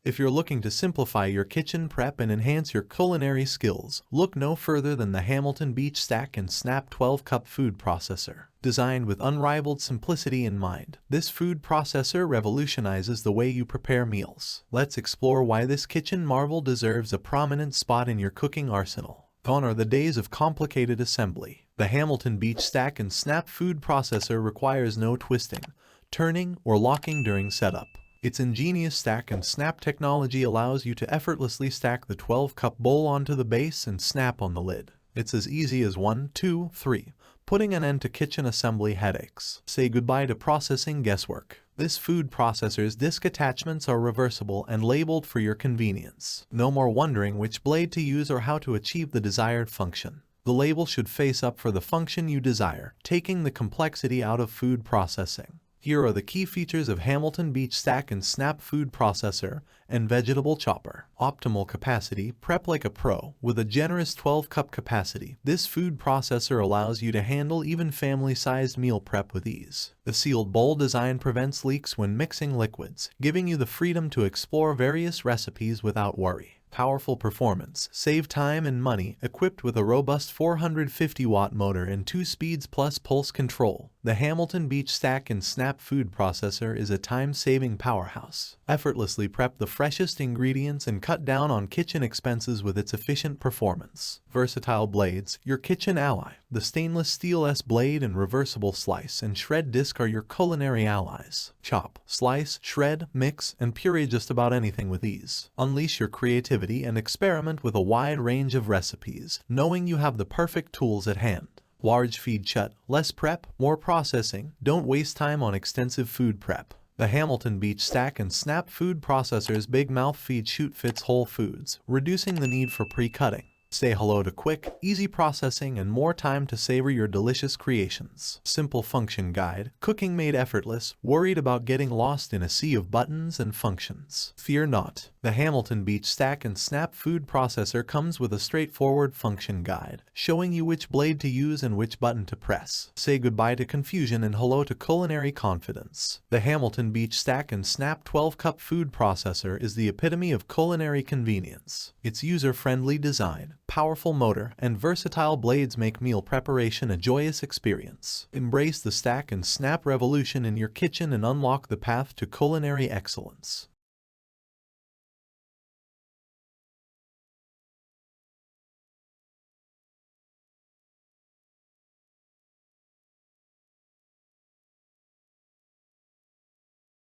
If you're looking to simplify your kitchen prep and enhance your culinary skills, look no further than the Hamilton Beach Stack and Snap 12-cup food processor. Designed with unrivaled simplicity in mind, this food processor revolutionizes the way you prepare meals. Let's explore why this kitchen marvel deserves a prominent spot in your cooking arsenal. Gone are the days of complicated assembly. The Hamilton Beach Stack and Snap food processor requires no twisting, turning, or locking during setup. Its ingenious stack and snap technology allows you to effortlessly stack the 12-cup bowl onto the base and snap on the lid. It's as easy as 1, 2, 3, putting an end to kitchen assembly headaches. Say goodbye to processing guesswork. This food processor's disc attachments are reversible and labeled for your convenience. No more wondering which blade to use or how to achieve the desired function. The label should face up for the function you desire, taking the complexity out of food processing. Here are the key features of Hamilton Beach Stack and Snap Food Processor and Vegetable Chopper. Optimal capacity: prep like a pro. With a generous 12-cup capacity, this food processor allows you to handle even family-sized meal prep with ease. The sealed bowl design prevents leaks when mixing liquids, giving you the freedom to explore various recipes without worry. Powerful performance: save time and money. Equipped with a robust 450-watt motor and 2 speeds plus pulse control, the Hamilton Beach Stack and Snap food processor is a time-saving powerhouse. Effortlessly prep the freshest ingredients and cut down on kitchen expenses with its efficient performance. Versatile blades: your kitchen ally. The stainless steel S-blade and reversible slice and shred disc are your culinary allies. Chop, slice, shred, mix, and puree just about anything with ease. Unleash your creativity and experiment with a wide range of recipes, knowing you have the perfect tools at hand. Large feed chute: less prep, more processing. Don't waste time on extensive food prep. The Hamilton Beach Stack and Snap food processor's big mouth feed chute fits whole foods, reducing the need for pre-cutting. Say hello to quick, easy processing and more time to savor your delicious creations. Simple function guide: cooking made effortless. Worried about getting lost in a sea of buttons and functions? Fear not. The Hamilton Beach Stack and Snap food processor comes with a straightforward function guide, showing you which blade to use and which button to press. Say goodbye to confusion and hello to culinary confidence. The Hamilton Beach Stack and Snap 12-cup food processor is the epitome of culinary convenience. Its user-friendly design, powerful motor, and versatile blades make meal preparation a joyous experience. Embrace the Stack and Snap revolution in your kitchen and unlock the path to culinary excellence.